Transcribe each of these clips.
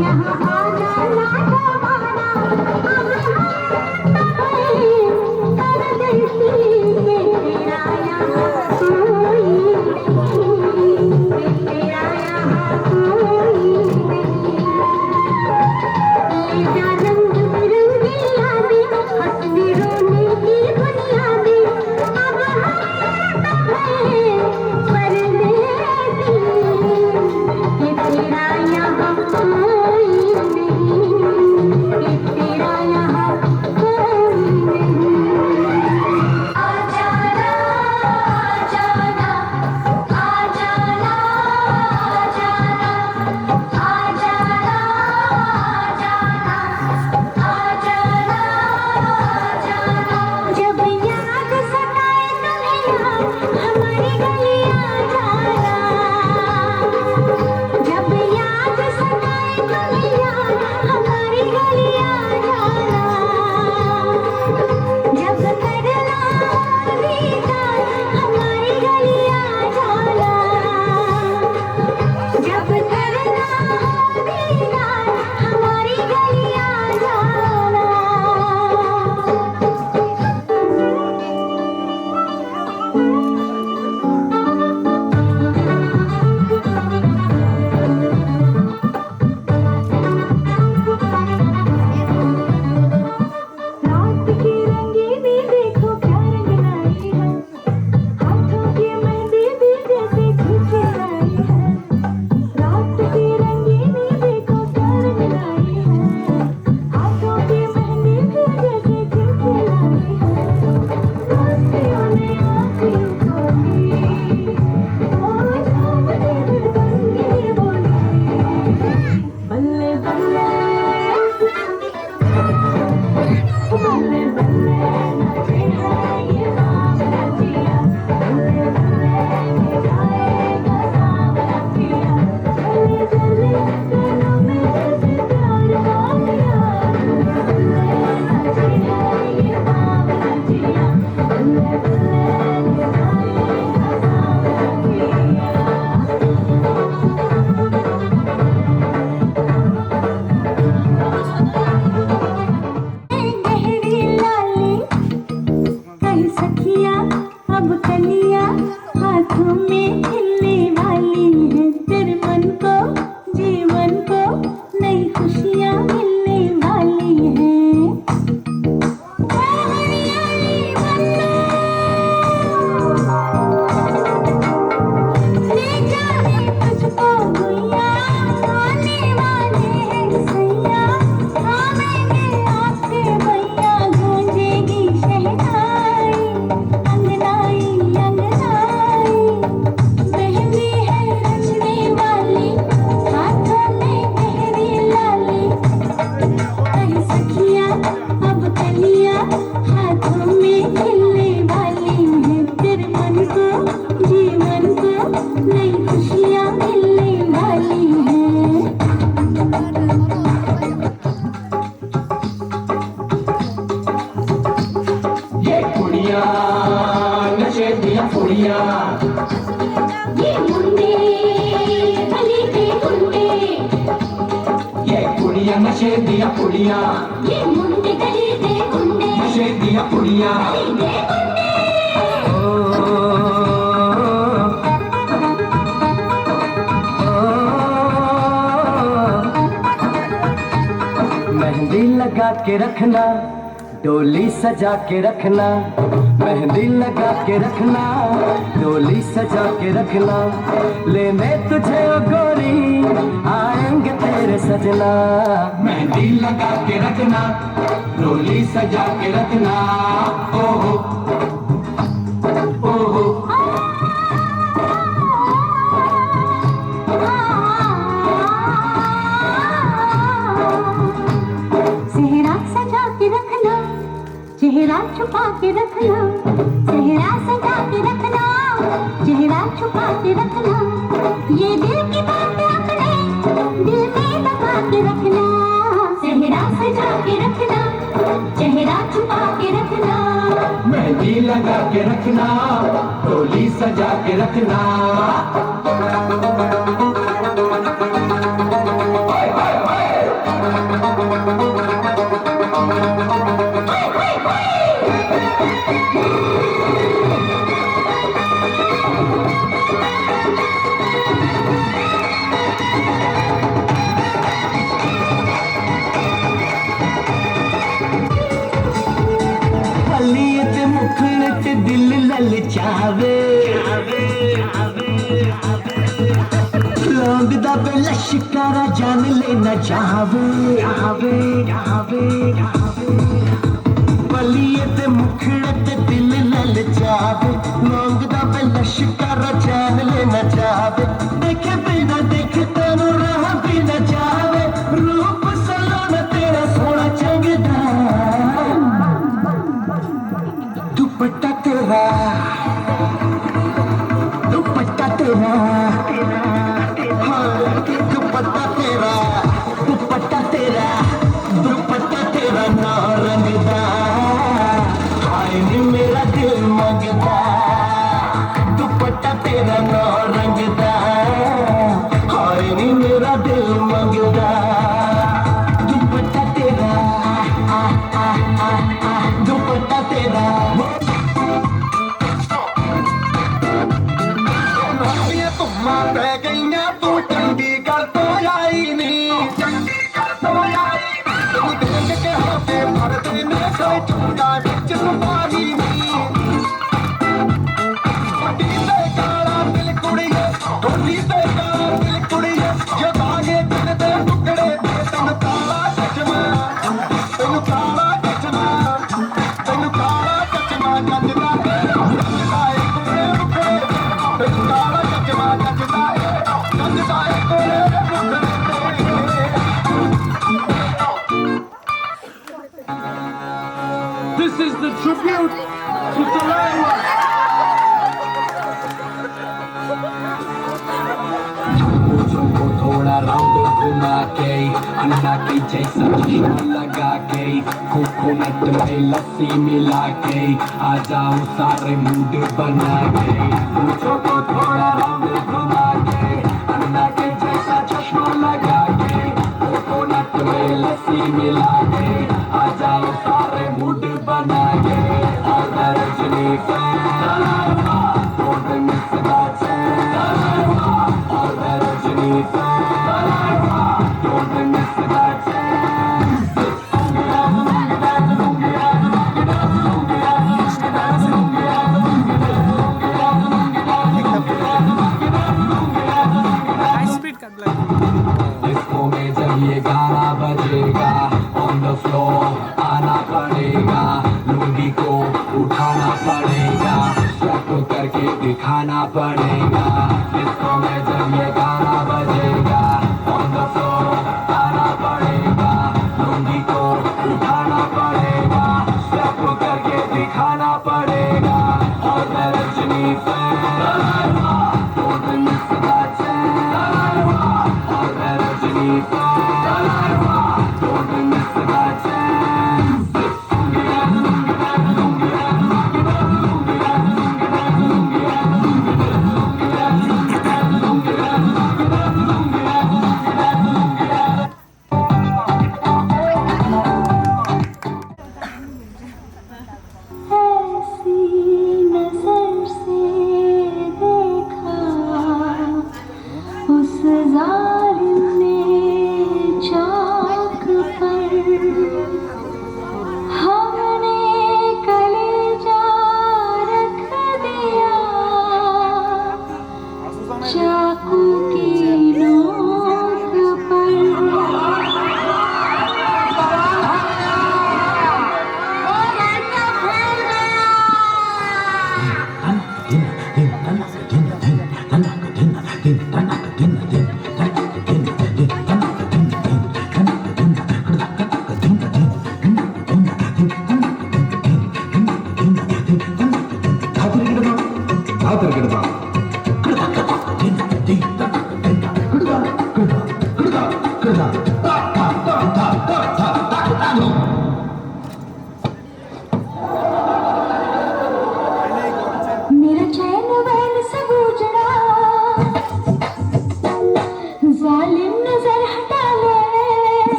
यहाँ आ जाना जमाना अब परदेसी के तेरा यहाँ कोई नहीं, तेरा यहाँ कोई नहीं। ले जा रंग बिरंगी यादें हंसने रोने की बुनियादें अब परदेसी ये तेरा यहाँ कोई नहीं, ये तेरा यहाँ कोई नहीं। आ जाना आ जाना आ जाना आ जाना आ जाना आ जाना आ जाना। जब याद सताए तुम्हें याद हमारी गलियां जाना, जब याद सताए तुम्हें याद हमारी गलियां जाना, जब करना हो दीदार हमारी गलियां जाना, जब करना हो दीदार हमारी गलियां जाना। रात की रंगीनी देखो क्या रंग लाई है, हाथों की मेहंदी भी जैसे खिंची लाई है। रात की रंगीनी देखो क्या रंग लाई है, हाथों की मेहंदी भी जैसे खिंची लाई है। दोस्तियों ने आँखें खोली, ओ सामने रंगी बोली, बल्ले बल्ले बल्ले बल्ले नाचे है ये सावरा जिया, बल्ले बल्ले गाएगा सावरा पिया, चले चले गलों में जैसे प्यार का दिया। बल्ले नाचे है ये सावरा जिया, बल्ले बल्ले गाएगा सावरा पिया। गहरी लाली कई सखियाँ अब कलियाँ हाथों में खिलने वाली है, तेरे मन को जीवन को नई खुशियाँ मिलने वाली हैं। हरियाली बन्नो ले जाए तुझको गुइया, आने वाले हैं सैया, आवेंगे आपके भैया, गूंजेगी शहनाई अंगनाई अंगनाई। मेहंदी है रचने वाली हाथों में गहरी लाली, कई सखियाँ अब कलियाँ हाथों में खिलने वाली हैं, तेरे मन को जीवन को नई खुशियाँ मिलने वाली हैं। ये कुड़िया नशे दिया कुड़िया, ये मुंडे गली के गुंडे, ये कुड़िया नशे दिया कुड़िया, ये मुंडे गली के गुंडे, नशे दिया कुड़िया। गली के गुंडे। मेहंदी लगा के रखना, डोली सजा के रखना, मेहंदी लगा के रखना, डोली सजा के रखना। लेने तुझे ओ गोरी आएंगे तेरे सजना, मेहंदी लगा के रखना, डोली सजा के रखना। ओहो ओहो सेहरा सजा के रखना, चेहरा छुपा के रखना, सेहरा सजा के रखना, चेहरा छुपा के रखना। ये दिल की बात अपने दिल में दबा के रखना, सेहरा सजा के रखना, चेहरा छुपा के रखना। मेहंदी लगा के रखना, डोली सजा के रखना। ओए ओए ओए ललचावे लौंग दा बे लश्करा जान लेना जावे बलिए ते मुखड़े ते दिल ललचावे लौंग दा बे लश्करा जान लेना जावे देखे बिना देखे तेनू राह भी न जावे रूप सलोना तेरा सोना चंगदा दुपट्टा तेरा दुपट्टा तेरा दुपट्टा तेरा दुपट्टा तेरा दुपट्टा तेरा ना रंगदा हाय नी मेरा दिल मंगदा दुपट्टा तेरा ना रंगदा हाय नी मेरा दिल मंगदा दुपट्टा तेरा दुपट्टा तेरा ਧੁੰਮਾਂ ਪੈ ਗਈਆਂ ਤੂੰ ਚੰਡੀਗੜ੍ਹ ਤੋਂ ਆਈ ਨੀ ਚੰਡੀਗੜ੍ਹ ਤੋਂ ਆਈ ਨੀ ਤੂੰ ਦੇਖ ਕੇ ਹੋਤੇ ਭਰਦੇ ਨੇ ਕੋਈ ਚੁੰਡਾ ਵਿੱਚ ਸੁਪਾਰੀ ਨੀ ਵੱਡੀ ਤੇ ਕਾਲਾ ਦਿਲ ਕੁੜੀਏ ਢੋਲੀ ਤੇ ਕਾਲਾ ਦਿਲ ਕੁੜੀਏ ਜੇ ਬਾਗੇ ਦਿਨ ਦੇ ਟੁਕੜੇ ਤੇ ਤੈਨੂੰ ਕਾਲਾ ਚਸ਼ਮਾ ਤੈਨੂੰ ਕਾਲਾ ਚਸ਼ਮਾ ਤੈਨੂੰ ਕਾਲਾ ਚਸ਼ਮਾ ਜੱਜਦਾ ਜੱਜਦਾ ਏ ਕੁੜੇ ਮੁਖੜੇ ਤੈਨੂੰ ਕਾਲਾ ਚਸ਼ਮਾ ਜੱਜਦਾ ਏ ਜੱਜਦਾ ਏ ਕੁੜੇ ਮੁਖੜੇ This is the tribute to Talaiwa. मुझको थोड़ा राउंड घुमा के अन्ना के जैसा चश्मा लगा के कोकोनट में लस्सी मिला के आ जाओ सारे मूड बना के मुझको थोड़ा राउंड घुमा के अन्ना के जैसा चश्मा लगा के कोकोनट में लस्सी मिला के आ जाओ सारे मूड बना के और Rajni Don't miss that chance. All that Rajini don't miss that chance. High speed cut disco में जब ये गाना बजेगा on the floor आना पड़ेगा लुंगी को उठाना पड़ेगा स्टेप करके दिखाना पड़ेगा डिस्को में जब ये गाना बजेगा on the floor आना पड़ेगा लुंगी को उठाना पड़ेगा स्टेप करके दिखाना पड़ेगा और मैं Rajni don't miss that chance और मैं Rajni don't miss that chance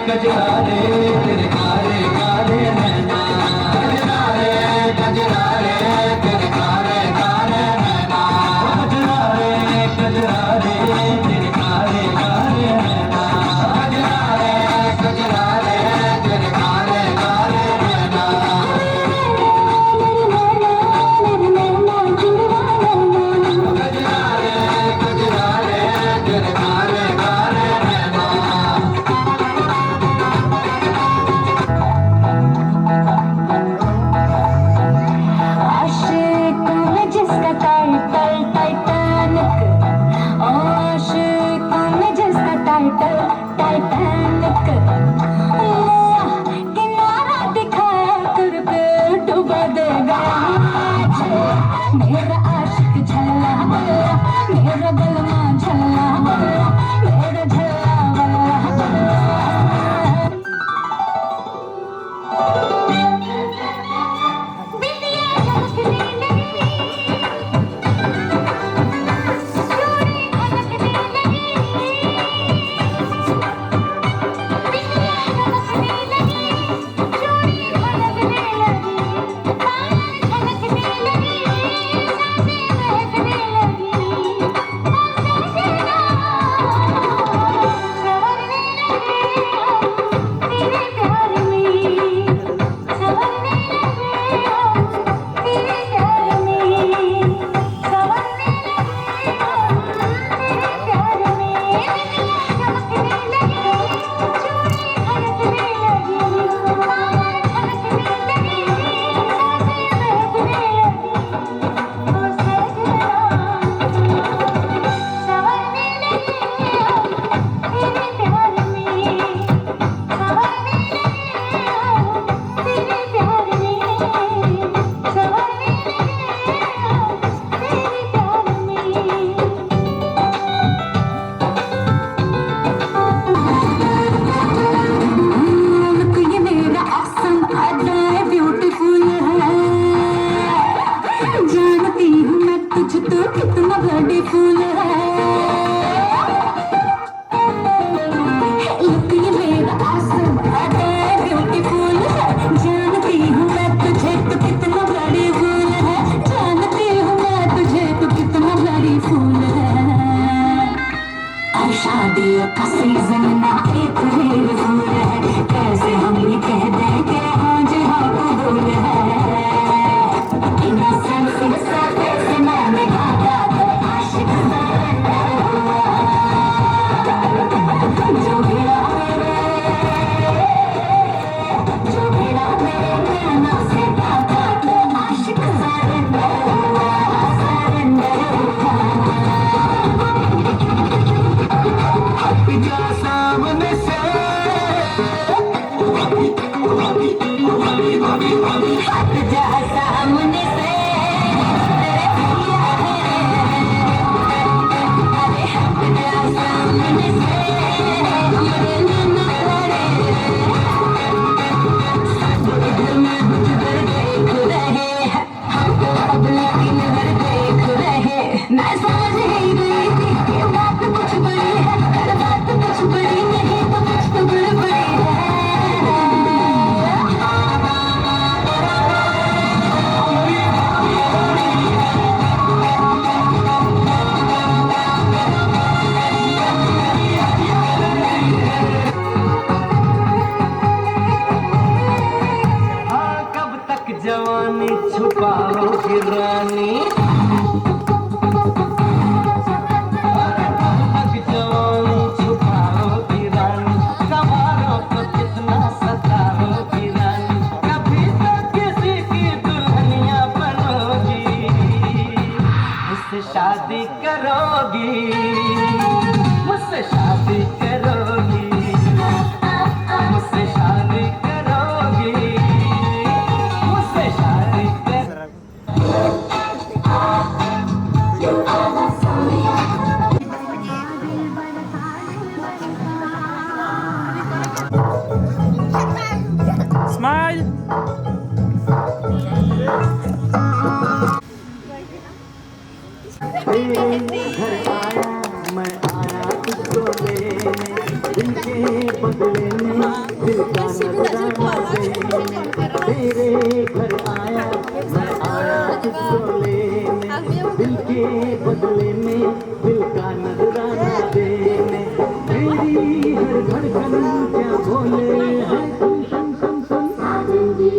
कजरा रे तेरे कारे कारे नैना कजरा रे तेरे कारे कारे नैना कजरा रे तेरे कारे कारे नैना कजरा रे तेरे कारे कारे नैना मेरा आशिक झल्ला बल्ला मेरा बलमा झल्ला बल्ला मेरा झल्ला बल्ला कितना ब्यूटीफुल है लुक ये मेरा आसम ब्यूटीफुल है जानती हूँ मैं तुझे तो कितना बड़ी फूल है जानती हूँ मैं तुझे तो कितना बड़ी फूल है और शादियों का सीजन ना एक रेल फूल है कैसे हम ये कह दें कि हाँ जी हाँ कबूल है जवानी छुपाओगी रानी जवानी छुपाओगी रानी सवारों को कितना सताओगी रानी कभी तो किसी की दुल्हनिया बनोगी मुझसे शादी करोगी मुझसे शादी करोगी मुझसे शादी करोगी Smile. घर आया मैं आया तुझको लेने दिल के बदले में दिल का नजराना देने तेरे घर आया मैं आया तुझको लेने दिल के बदले में दिल का नजराना देने मेरी हर धड़कन क्या बोले है सुन सुन सुन सुन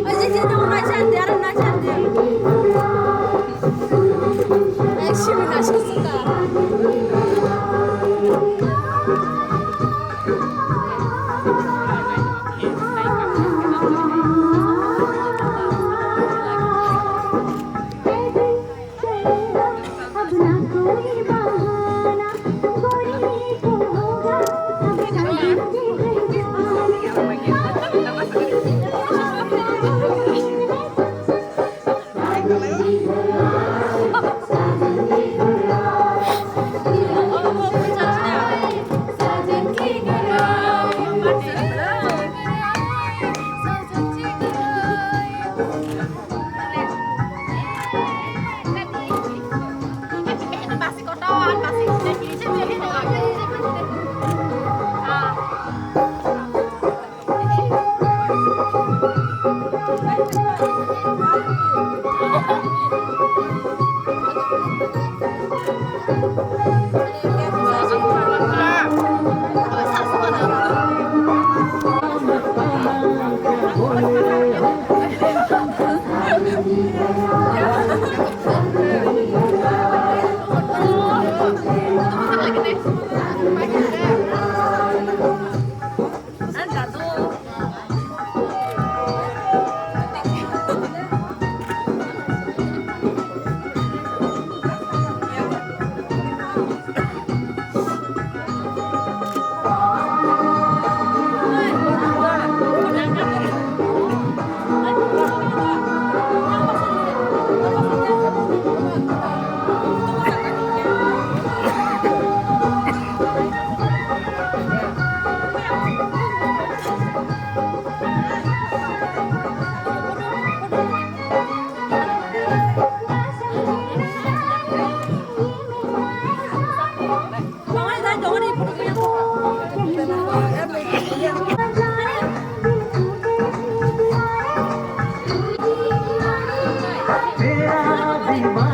Oye, si no me chantear, no chantear. Action, na susuka. अब ना कोई बहाना गोरी को होगा Masih kotor, masih jadi jadi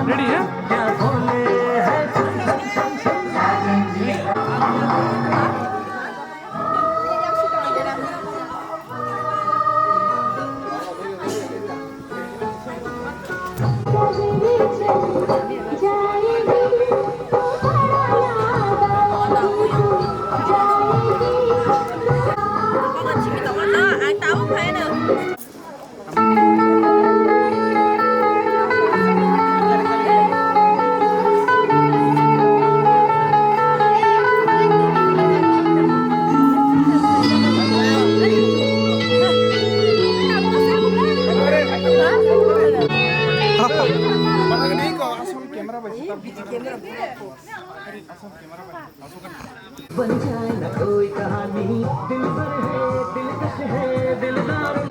ready है क्या बोले है Ai táo không hay nữa. ini kok asal kamera bajita बन जाए ना कोई कहानी दिल पर है दिलकश है दिलदार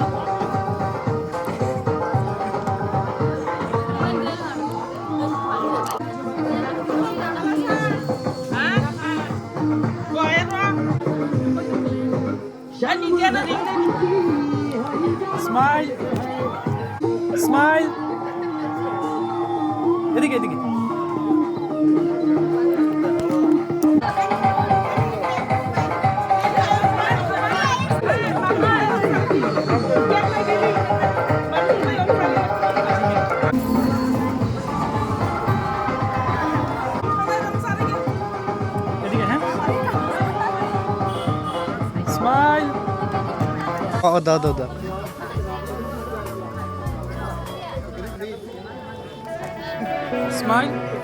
Smile. Smile. এদিকে এদিকে এদিকে হ্যাঁ স্মাইল দাও দাও দাও Smile.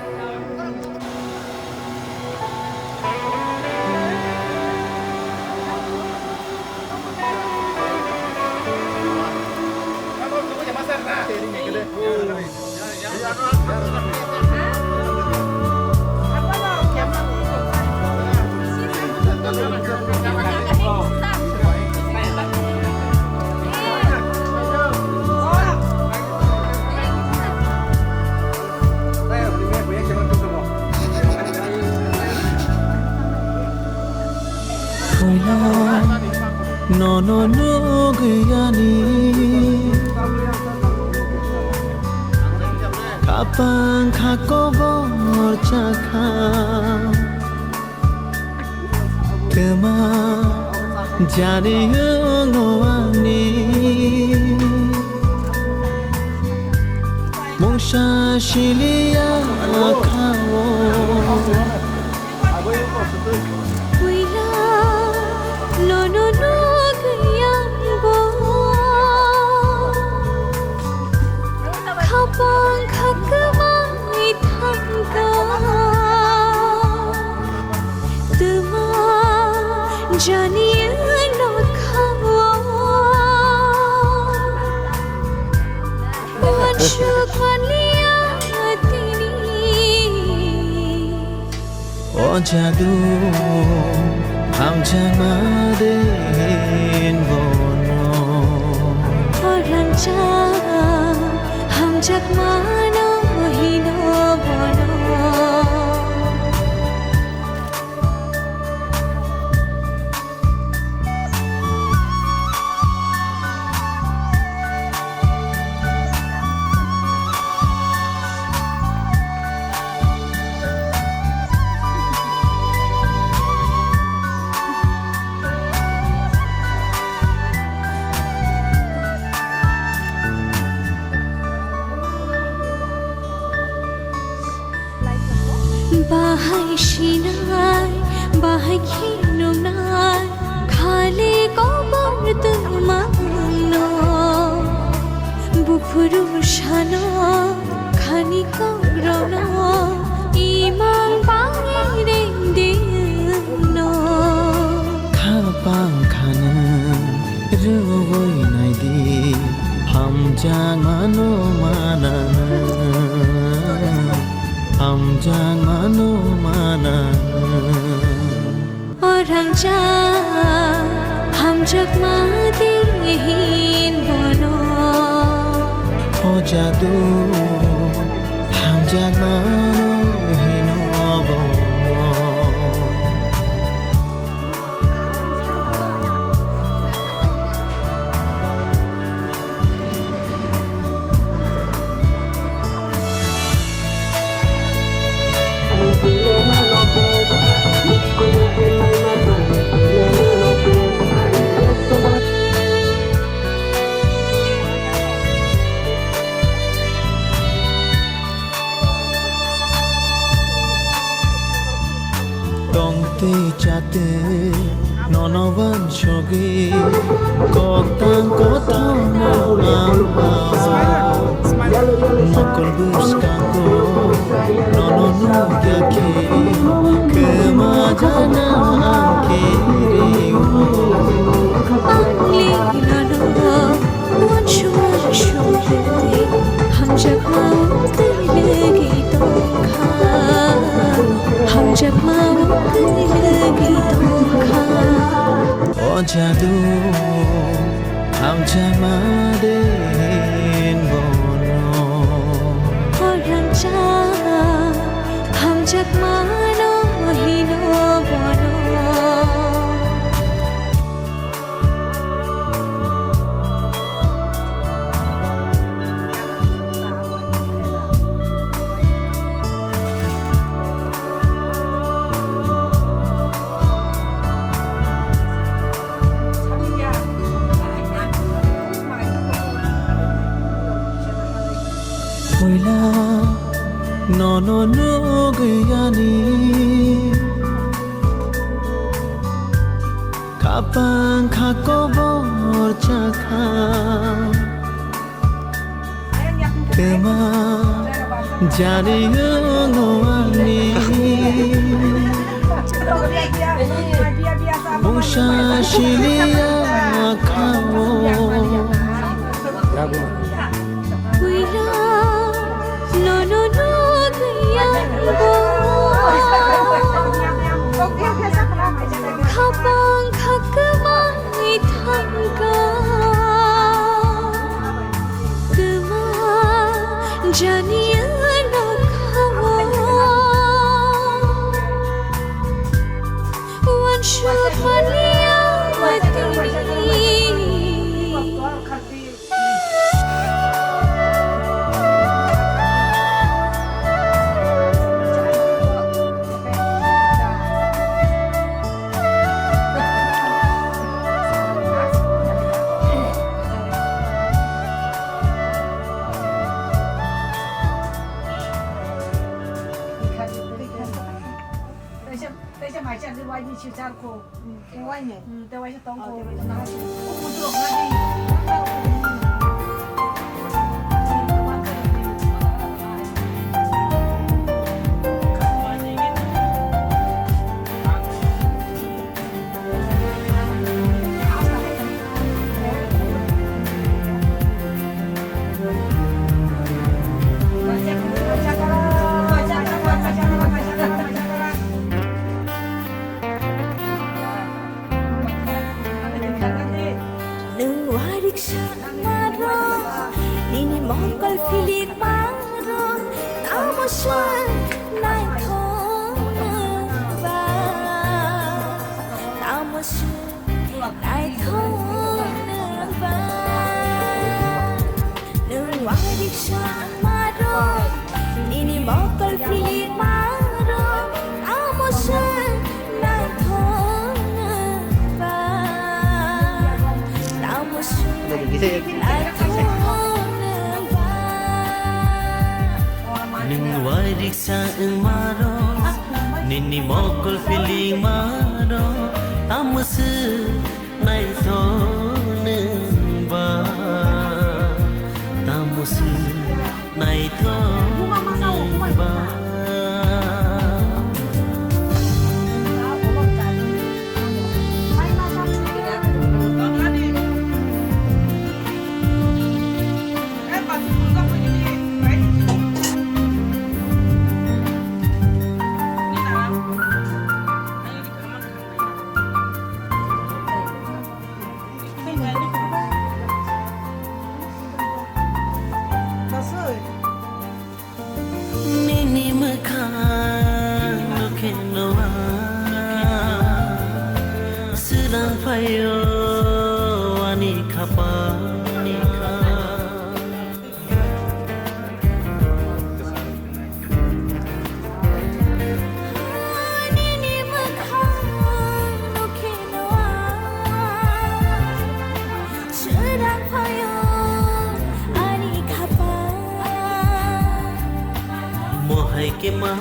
Nono gayani Kapang kakobor chakha Kema jani ngowani Mongsha shilia kao Jani no khawa Wanshu khaliya tini O jadu ham jamadin bono Orang cha ham jak mano hino bono Bahai shinai, bahai khinunai, khale kobor tumano, bufuru shano, khani korona, imang pangire dino. Kapang khanan roi naidi ham jangano manana ham jangano manana Orang cha ham jak madihin bono. O jadu ham jangano hino bono Tongte chate nonoban shogi Koktang kotong amba Mokol buskangko nonono gyake Kema jana angkiri Angli nono, wanshu shuri, ham jak mau lagi tokha, ham jak mau lagi tokha. O jadu ham jamadin bono Orang cha ham jak mano hino bono. Hoila nono gayani Kapang kakobor chakha Kema jani ngowani Mongsha shilia kao Kapang kakmai thangka, kema janiya no khawa. Wanshu khaliya tini cô Teo anh nhỉ? Teo anh cho tông cô Nung warik siya maro Nini mongkol filik maro Tamo siya naithong ba Tamo siya naithong ba Nung warik siya maro Nini mongkol filik maro Tamo siya naithong ba Tamo siya Nung warik sa ang maro Nini mokol feeling maro Amusu nai thoneng ba Tamusu nai thoneng ba Nini makan lokenoa Sedang payo ani kapa Nini makan lokenoa Sedang payo ani kapa Mohai ke ma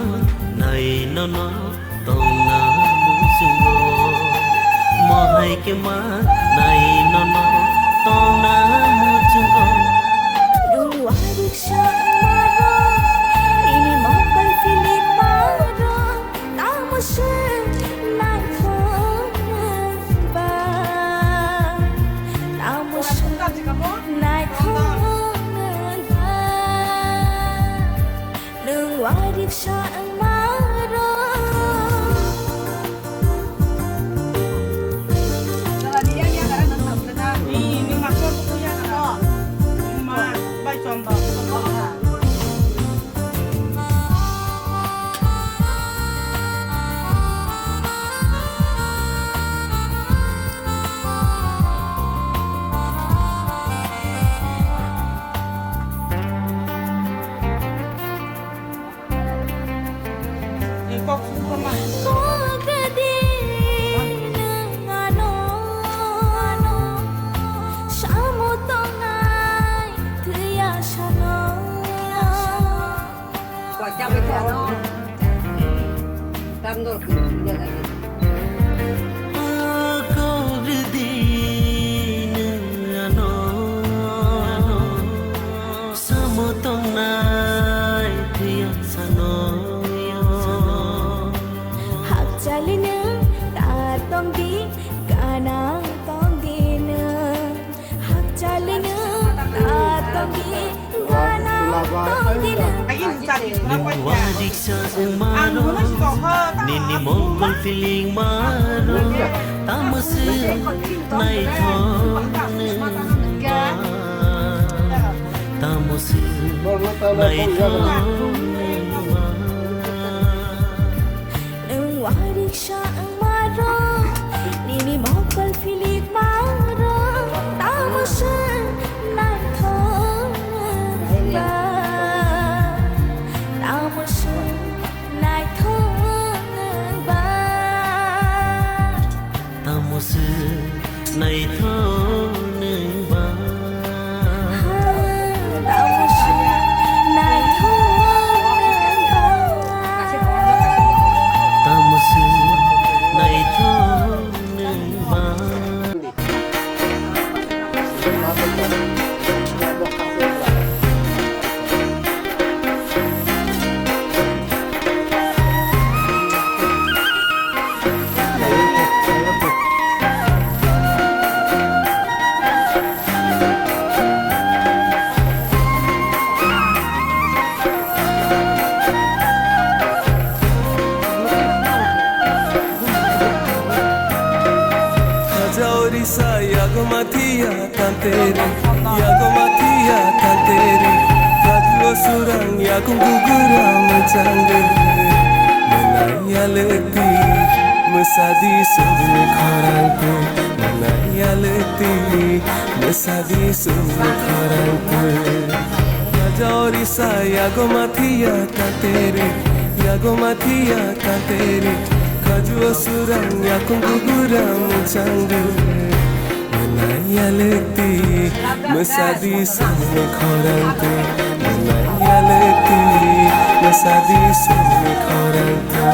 nai nono tong na musungo Mohai ke ma nai nono tong na musungo Nung warik siya maro Nini mongkol filik maro Tamo siya naithong ba Tamo siya naithong ba Nung warik siya maro Ini maksud punya kan? Ma, baik contoh. Ini kok sama. Ko gadi nang ano Shamo tongai tuya shano Quả trong cái thẻ nó Tâm rồi Được rồi Ko ridi nang ano Samo tong nai tiya sano Hak jalina ta tong di kanang tong di na Hak jalina ta tong di kanang tong di na Lagi cari kenapa ya? Wadik sa ang maro Nini mongkol feeling maro Tamusu nai thoneng ba Tamusu nai thoneng ba Nung warik siya maro Nini mongkol filik maro Tamo siya naithong ba Tamo siya naithong ba Tamusu nai thoneng ba Tamo siya naithong ba Tamusu nai thoneng Orisa yago matia tanteri yago matia tanteri Kadu surang yago gugura mencangger Menaya leti mesadi sumne kharangku Menaya leti mesadi sumne kharangku Raja Orisa yago matia tanteri yago matia tanteri Kadu surang yago gugura mencangger Menaya leti mesadi sumne kharangku Menaya leti mesadi sumne kharangku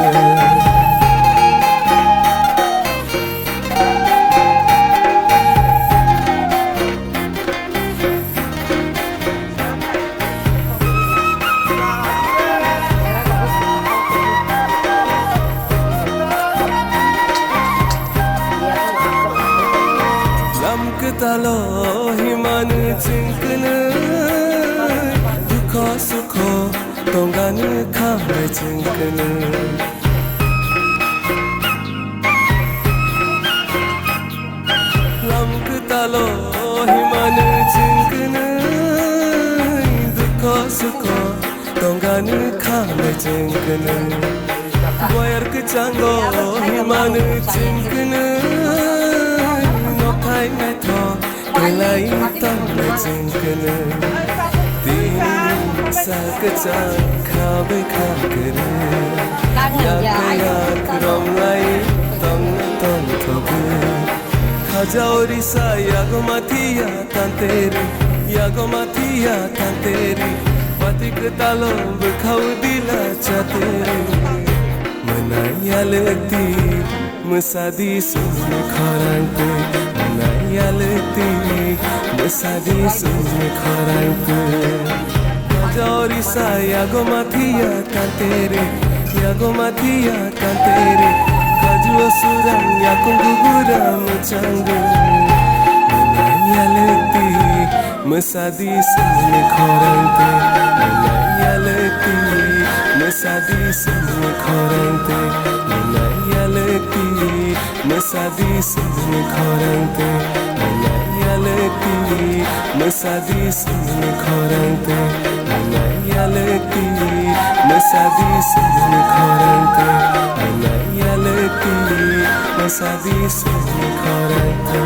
Talo himan cinkene dukha sukho tongan khame cinkene lam talo himan cinkene dukha sukho tongan khame cinkene boyar ke chango himan cinkene Hai ngai tho kelai tam le cinkene tin sa ke chang kha be kha kere ya ya krom lai tong tong thobe khaja orisa yago matia tanteri patik talo bekhau dila chatere menaya leti mesadi sumne kharangku Menaya leti mesadi sumne kharangku Raja Orisa yago matia tanteri Kaju surang yago gugura mencangger Menaya leti mesadi sumne kharangku Menaya leti mesadi sumne kharangku Menaya leti mesadi sumne kharangku Menaya leti mesadi sumne kharangku Menaya leti mesadi sumne kharangku Menaya leti mesadi sumne kharangku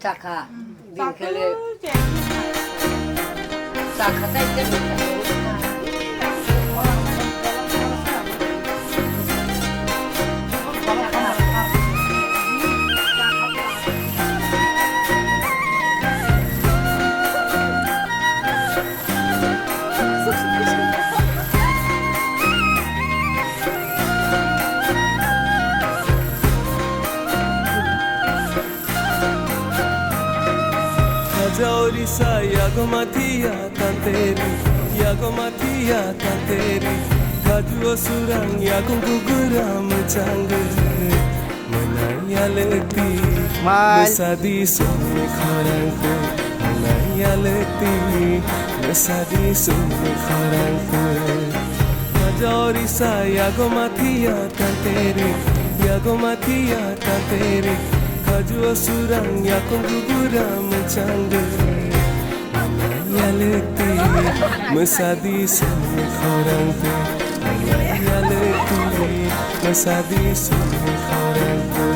Chaka binkele Chaka tayke Orisa yago matia tanteri Kadu surang yago gugura mencangger Menaya leti mesadi sumne kharangku Menaya leti mesadi sumne kharangku Raja Orisa yago matia tanteri Kaju surang yago gugura mencangger Menaya leti mesadi sumne kharangku Menaya leti mesadi sumne kharangku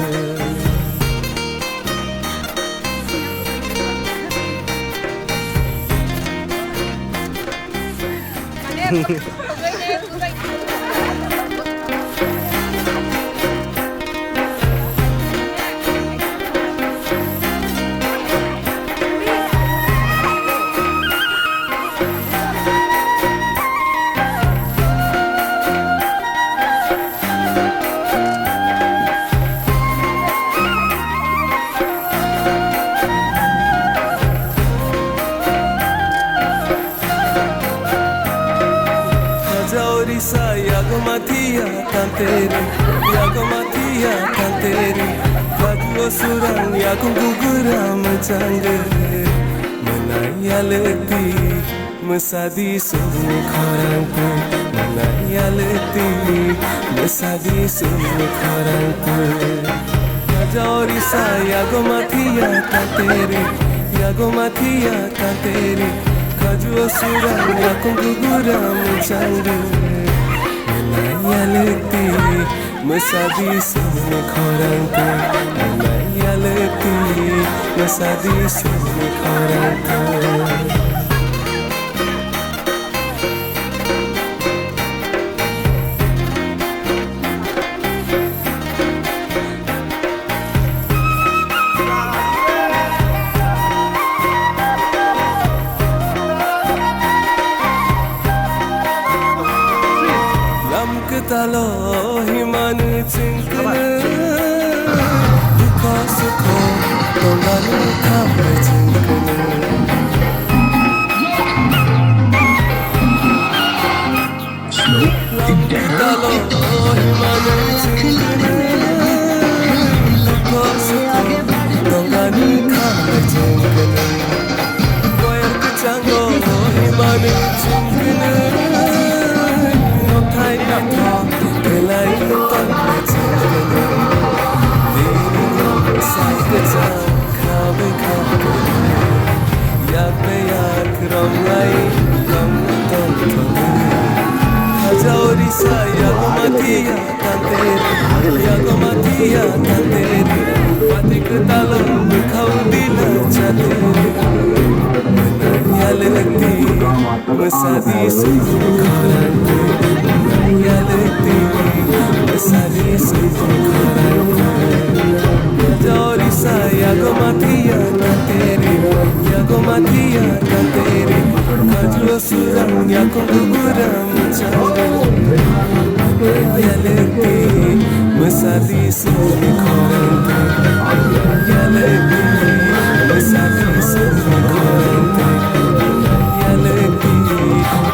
Orisa yago matia tanteri Kadu surang yago gugura mencangger Menaya leti mesadi sumne kharangku menayaleti mesadi sumni kharanku Kajori sa yago mathiya ta tere Kajuo sura yago gugura muchangu menayaleti mesadi sumni kharanku menayaleti mesadi sumni kharanku Talo himan chinkana dukha sukha tonganu khame chinkana talo himan chinkana dukha sukha tonganu khame chinkana koyar kachango himan chinkana Thai na tho ke lai ton me chingana deri sai ke cha khabe khabe yak pe yak ram lai kam ton ton hajauri sa yak matiya tantere patik talo khau dila chate yalati masadi sunu kharanku yalati masadi sunu kharanku jori sa yago matiya tantere kajuo surang yago guguram changu yalati masadi sunu kharanku yalati masadi sunu kharanku yalati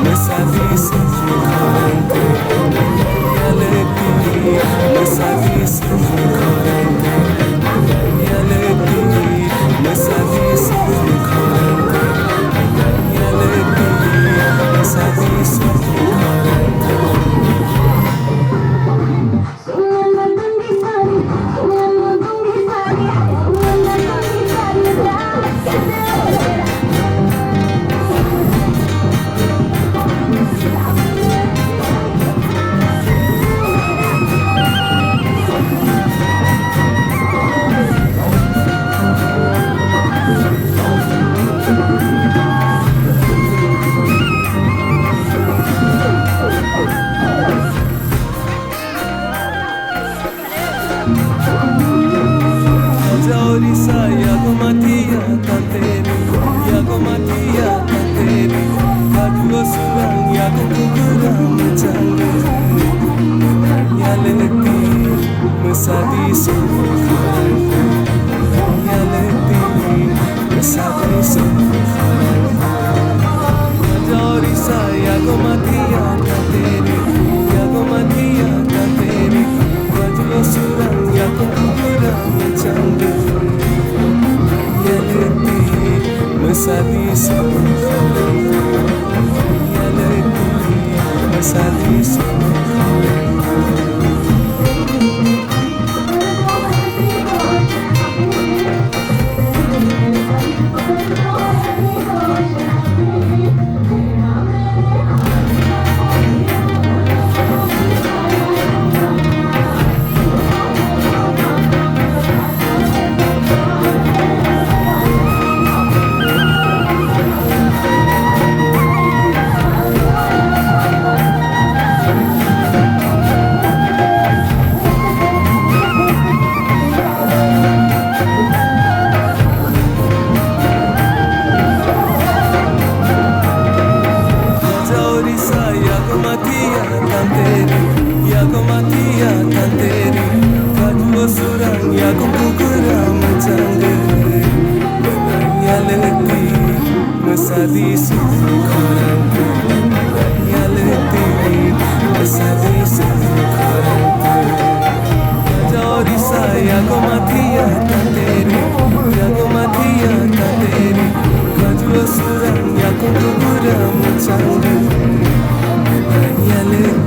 masadi sunu kharanku yalati masadi sunu kharanku yalati masadi sunu kharanku yalati masadi sunu kharanku Jori sa yago matiya tantere kajuo surang yago guguram changu yalati masadi sunu kharanku yalati masadi sunu kharanku jori sa yago matiya tantere kajuo surang yago guguram changu yalati masadi sunu kharanku yalati masadi sunu kharanku Masadi sunu kharanku yalati masadi sunu kharanku jori sa yago matiya tantere kajuo surang yago guguram changu yalati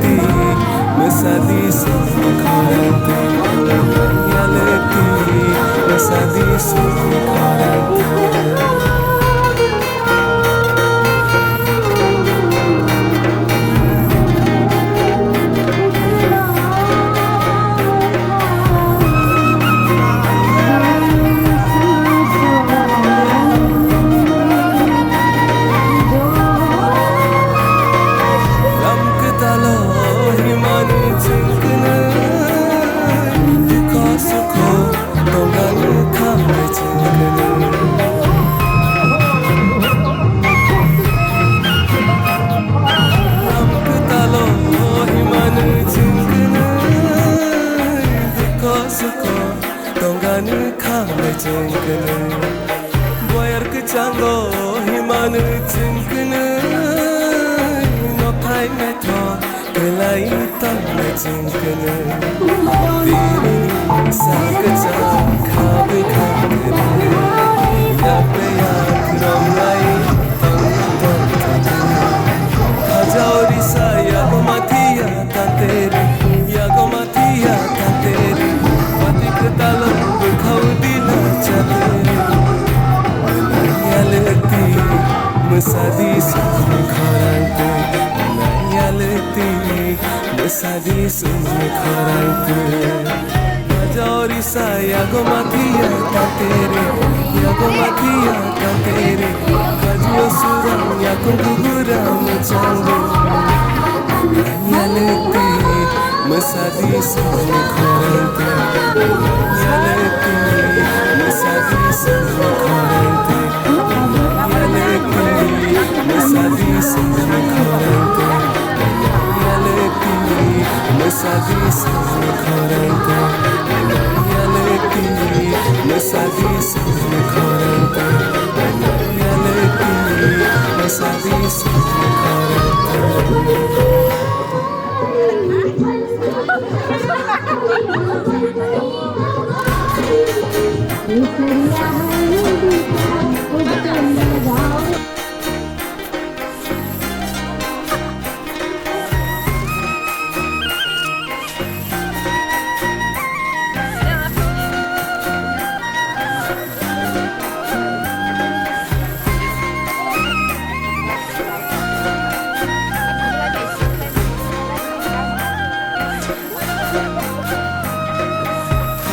suko Tonganu kame jengkene Boyar kecanggo himanu jengkene Nopai meto kelai tangme jengkene Dini sakajang kabe kangkene Yape yak romlai tangtong kene Hajauri saya gomatia tantere Ya gomatia tantere Pati ketalam berkau dina chatere Nayaleti mesadi sumne khorante Nayaleti mesadi sumne khorante Hajauri saya gomatia tantere Ya gomatia tantere Kajua surang ya kungugura macanggu Nayaleti mesadi sumne khorante Nayaleti mesadi sumne khorante Nayaleti mesadi sumne khorante Nayaleti mesadi sumne khorante Nayaleti mesadi sumne khorante Nayaleti mesadi sumne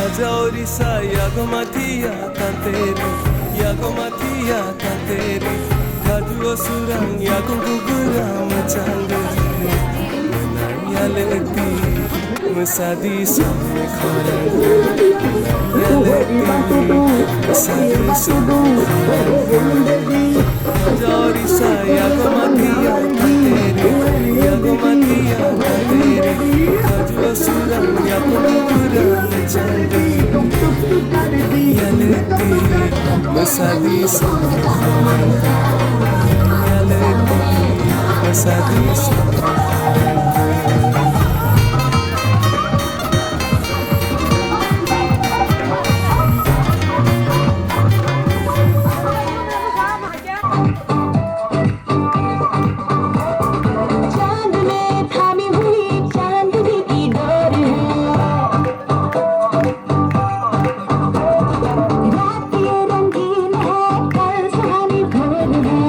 Hajauri saya gomatia tantere Ya gomatia tantere Kadua surang ya gugura macangga Nayaleti mesadi sumne khorante Nayaleti mesadi sumne khorante Hajauri saya gomatia tantere Ya gomatia tantere Kadua surang ya gugura macangga Nayaleti mesadi sumne khorante Nayaleti mesadi sumne khorante चांद में थामी हुई चांदनी की door है रात ये रंगीन है कल सुहानी भोर है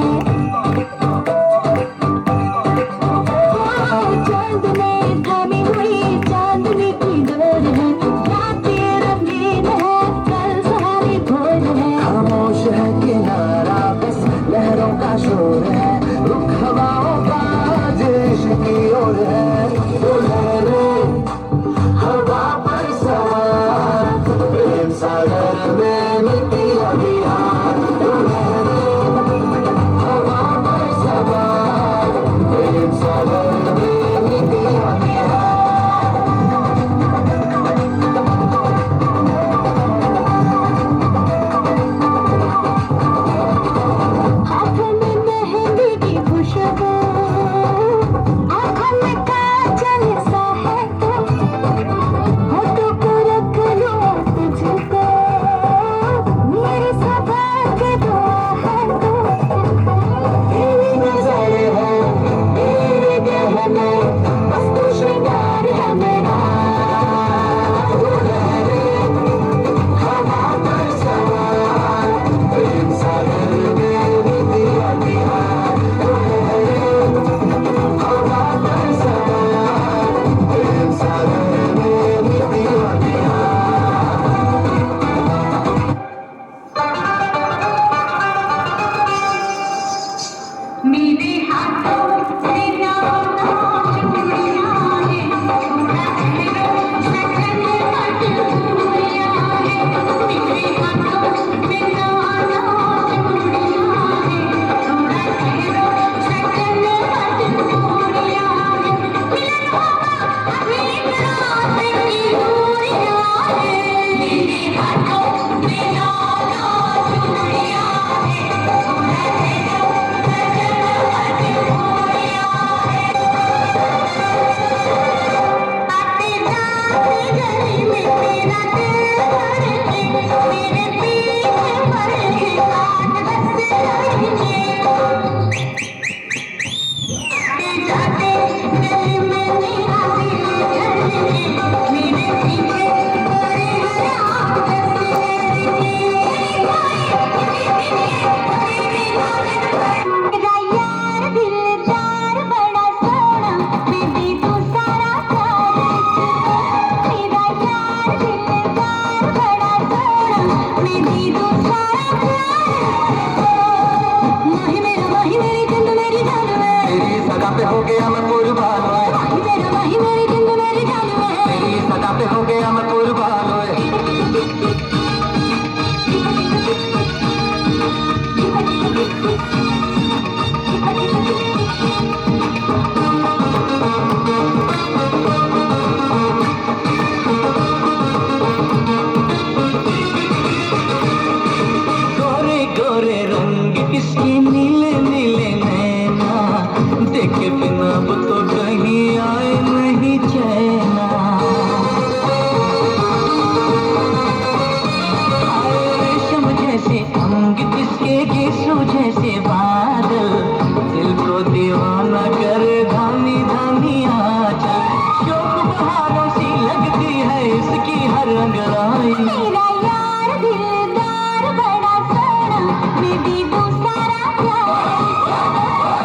अंगड़ाई मेरा यार दिलदार बड़ा सोना मैं भी दूँ सारा प्यार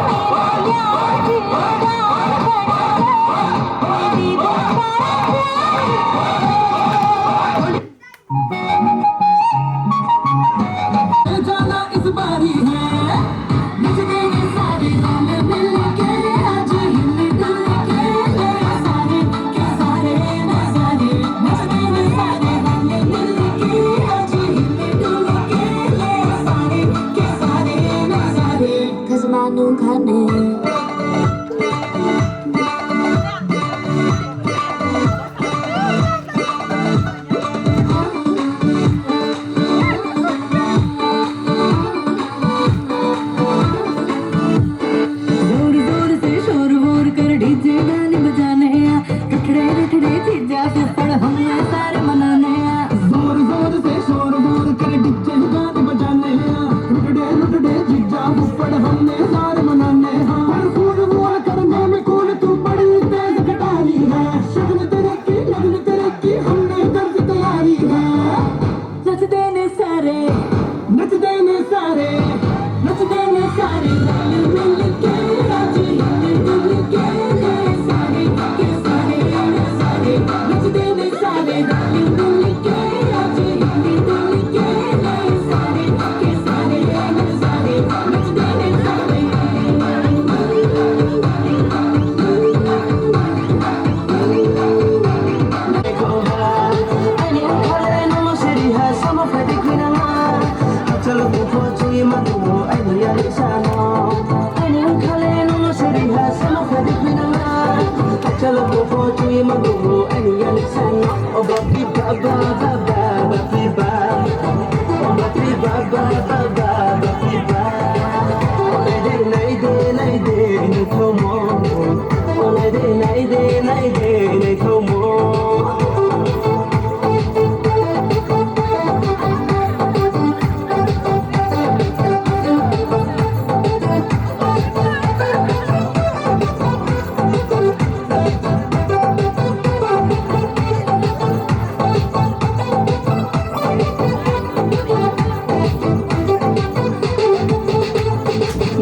मेरा यार दिलदार बड़ा सोना मैं भी दूँ सारा प्यार जाना इस बारी है मुझे देने सारे गाने मिल के आज हिल डुल के ले सारे के सारे नजारे मुझे देने सारे गाने मिल के आज हिल डुल के ले सारे के सारे नजारे खजमानू खाने जोर जोर से शोर वोर कर डीजे गाने बजाने रखड़े रखड़े चीजा फुफड़ हमने सारे मनाने जोर जोर से शोर वोर कर डिच्चे गाने बजाने रुकड़े रुकड़े जिज्जा फुफड़ हमने सारे मनाने हर फूल वोल करने में कौन तू बड़ी तेज कटारी है शगन तेरे की हमने कर दी तैयारी है नच देने सारे नच देने सारे नच देने सारे गाने मिल के आज हिल डुल के ले सारे के सारे नजारे नच देने सारे गाने मिल के आज हिल डुल के ले सारे के सारे नजारे नच देने सारे चलो वो चुई मगो अनि अलिसन ओ बापी बाबा बाबा बापी बाबा ओ बापी बाबा बाबा बापी बाबा ओ नहीं दे नहीं थोमो ओ नहीं दे नहीं थोमो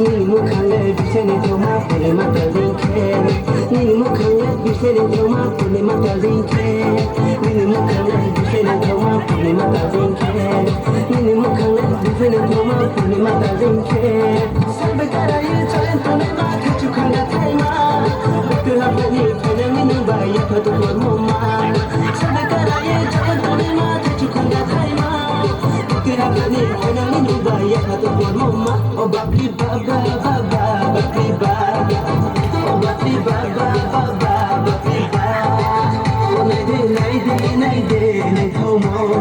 Bisene toma pule matalinke Nini mukanga bisene toma pule matalinke Nini mukanga bisene toma pule matalinke Nini mukanga bisene toma pule matalinke Sabe karaye chalen tone ma kachu kanga taima Betu hapani pene minu baya patu por moma Sabe karaye chalen tone ma kachu kanga taima Betu hapani pene minu baya patu por moma Oh babi baba baba babi baba Oh babi baba baba babi baba Oh nahi de nahi thomo Oh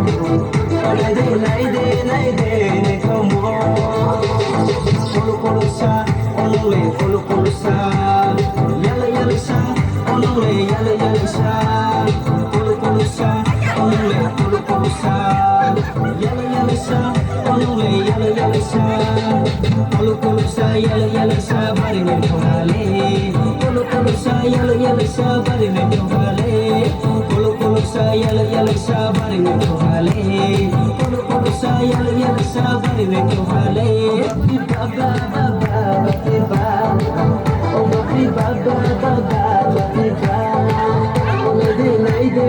nahi de nahi thomo Polo sa polo sa yala sa yala sa polo sa polo sa yala sa yala sa polo sa yala sa bari mein thomale polo sa yala sa bari mein thomale polo sa yala sa bari mein thomale polo sa yala sa bari mein thomale baba baba baba oh baby baba baba baba oh nahi de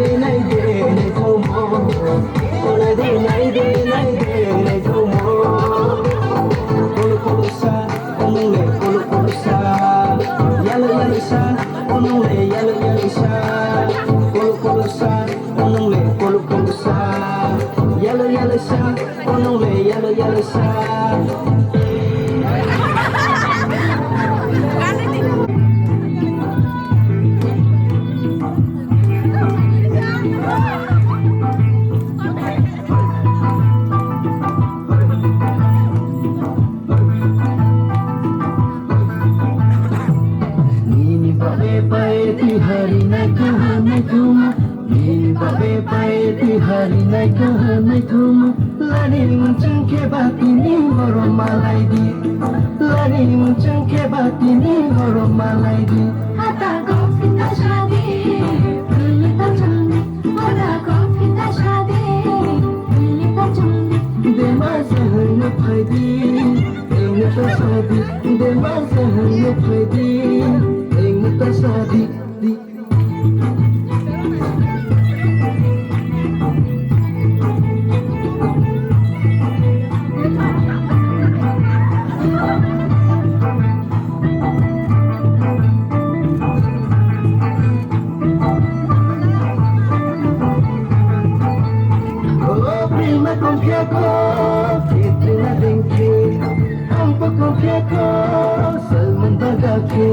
thomo oh nahi de thomo polo sa yala sa yala sa polo sa yala sa yala sa Hari nai thum Nini babe bae hari nai thum Lani muncung ke bati ni horo malai di Lani muncung ke bati ni horo malai di Hata ko fita shadi Pulita chandi Hata ko fita shadi mutasadi de masahan nufadi ay mutasadi di prima con fiaco, che prima denke, हमको को फेंको सलमान दगा के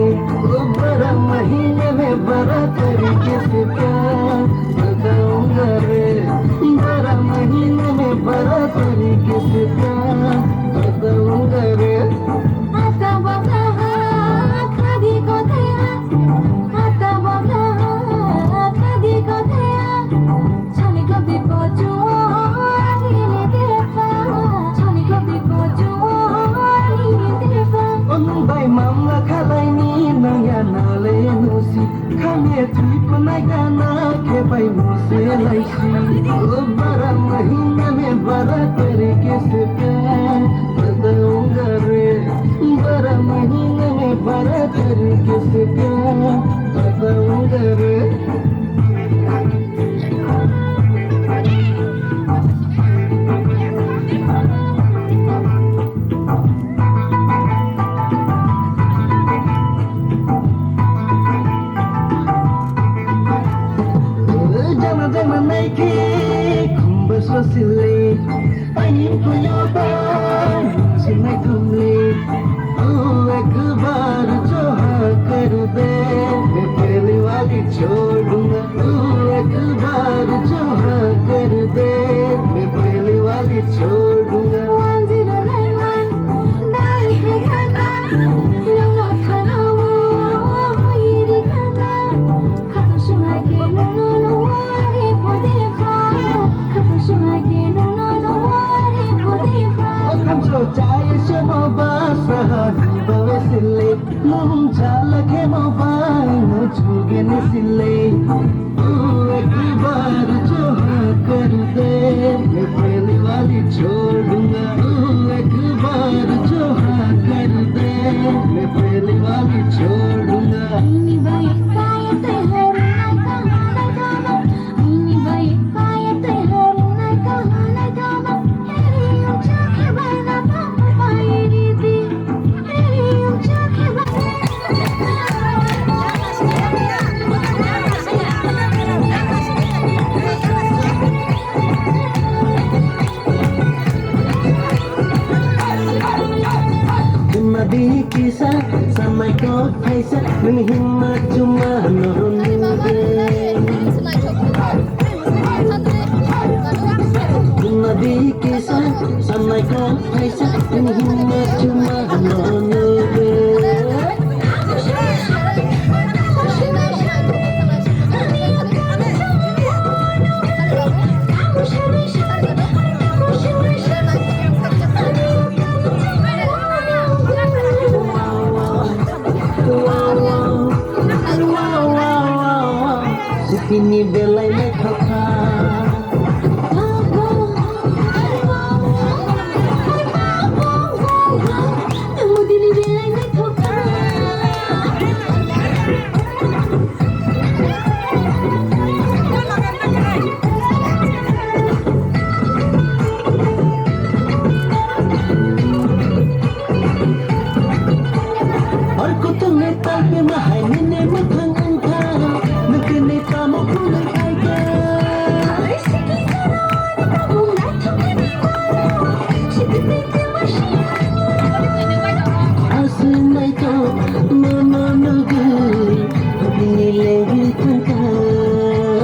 वो बड़ा महीने में बड़ा तरीके से प्यार बताऊंगा रे बड़ा महीने में बड़ा तरीके से प्यार बताऊंगा रे आता बता कदी को थया आता बता कदी को थया छानी कभी पहुंचो आगे देखा छानी कभी पहुंचो Bay mama kalai ni naya nale nusi Kame tui punai gana ke bay muse laisi Bara mahina mein bara tarike se pyar Bataunga re Bara mahina mein bara tarike se pyar Bataunga re Sile, panin ko yoban, sinay tumle. एक बार जो हाँ कर दे, मैं पहली वाली छोड़ दूंगा. एक बार जो हाँ कर दे, मैं पहली वाली छोड़ दूंगा. 1091 नहीं है खाना, लंगा खाना वो ये खाना. खातो सुना के नो नो नो रे पोदेफा. खातो सुना के नो नो नो रे पोदेफा. Kam so jai se mo basaha bawe sile, mum jala ke mo bai no chuge ne sile. एक बार जो हाँ कर दे, मैं पहली वाली छोड़ दूंगा. एक बार जो हाँ कर दे, मैं पहली वाली छोड़ दूंगा. Ini baik kaya tehar naik kahana jana. Ini baik kaya tehar naik kahana jana. Eri ucha ke bana papa iri di. Eri ucha ke Di kisah sama kau Aisyah menghimmat cuma nurunde. Di kisah sama kau Aisyah menghimmat cuma nurunde. Sini belai me khakha और को तुमने ताल पे महाई ने मथंग अंका नकने तामो पुले आएगा आसमां तो मनो नगे अभी लेगी तंका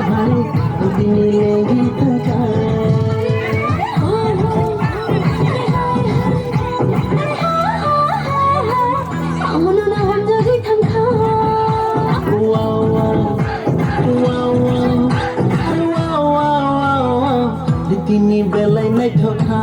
भाई अभी लेगी तंका Ini belai naik thoka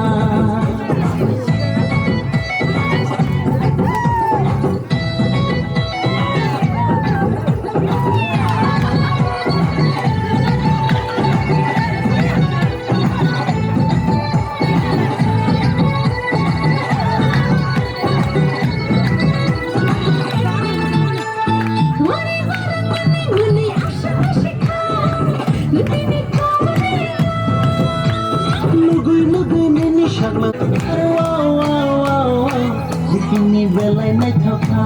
Kini belai na thoka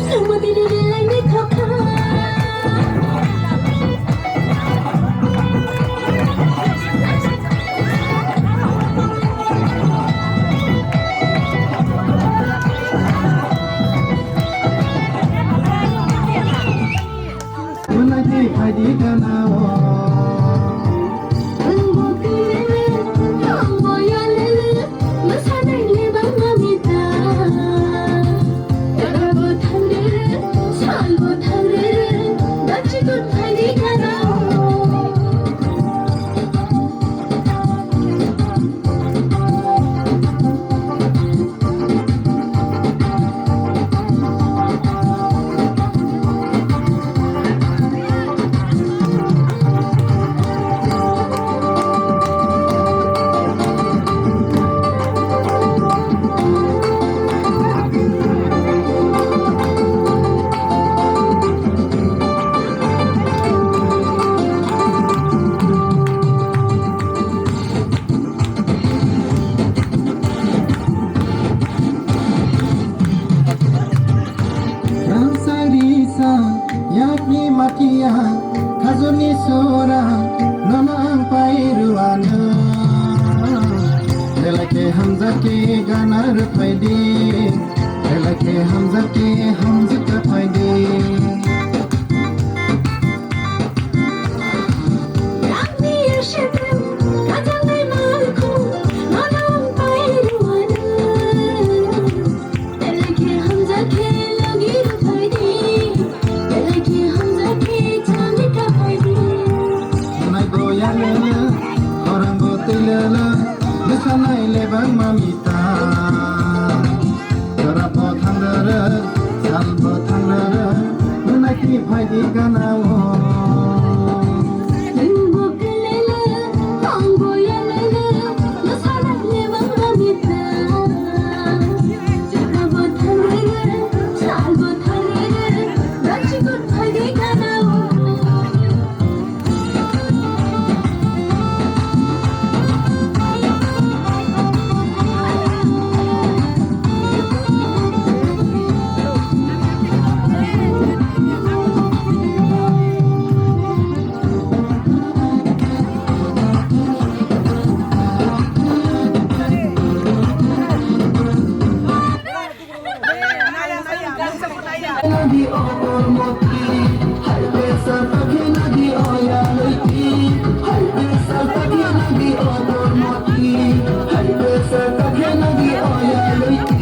Semua tidak belai ni thokha Menagi padi kanawo Yakni makia khazuni sora namang pairuana Delake hamza ke ganar phaidi Delake hamza ke hamza ka phaidi Yakni yashim kazangai malku namang pairuana Delake hamza ke lagi phaidi Delake hamza ke chami ka phaidi Nai goyalala orang gotilala Besanai lebang mamita Terapo thandara salbo thandara Menaki phaidi ganawo Nadi or moti, hai pesa takhe nadi oya loiti, hai pesa takhe nadi or moti, hai pesa takhe nadi oya loiti.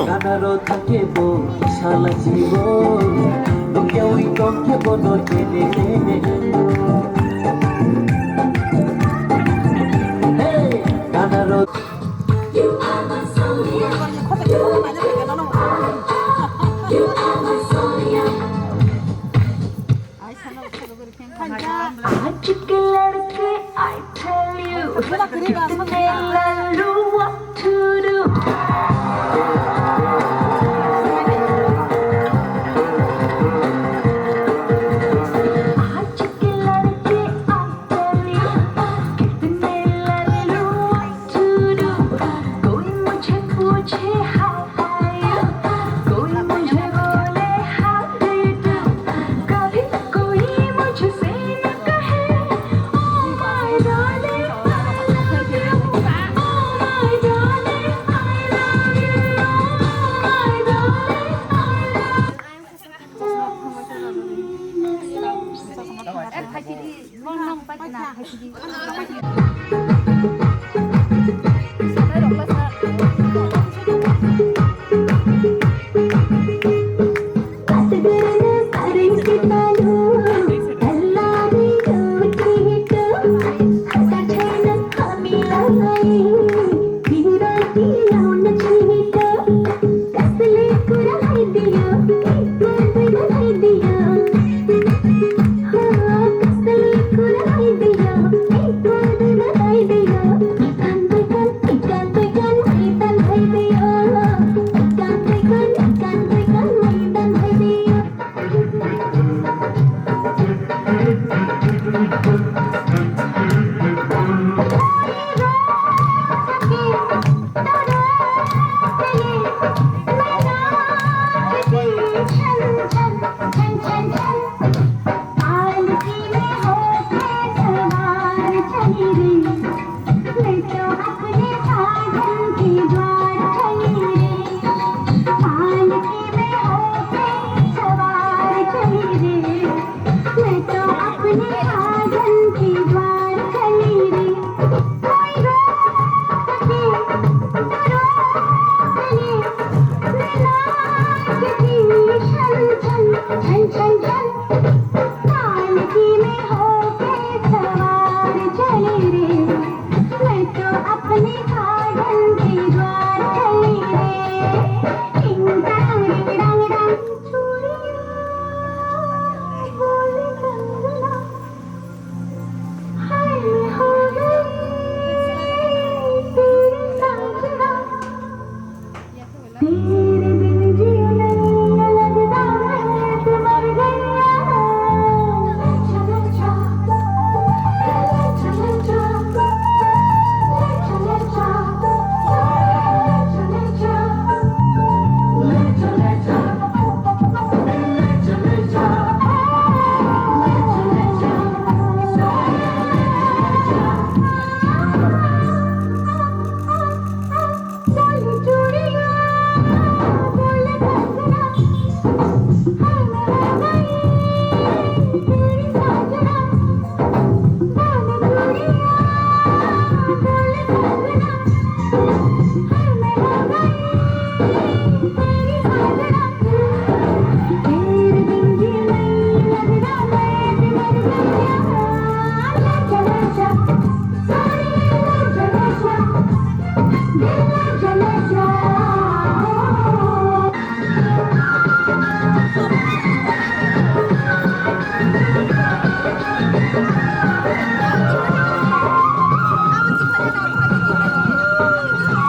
কানারো থাকে বসালা জীবন তোকে ওই কক্ষে বলো টেনে টেনে কানারো आज के लड़के I tell you कितने लल्लू what to do आज के लड़के I tell you कितने लल्लू what to do कोई मुझे पूछे how are you कोई मुझे बोले how do you do कभी Thank you.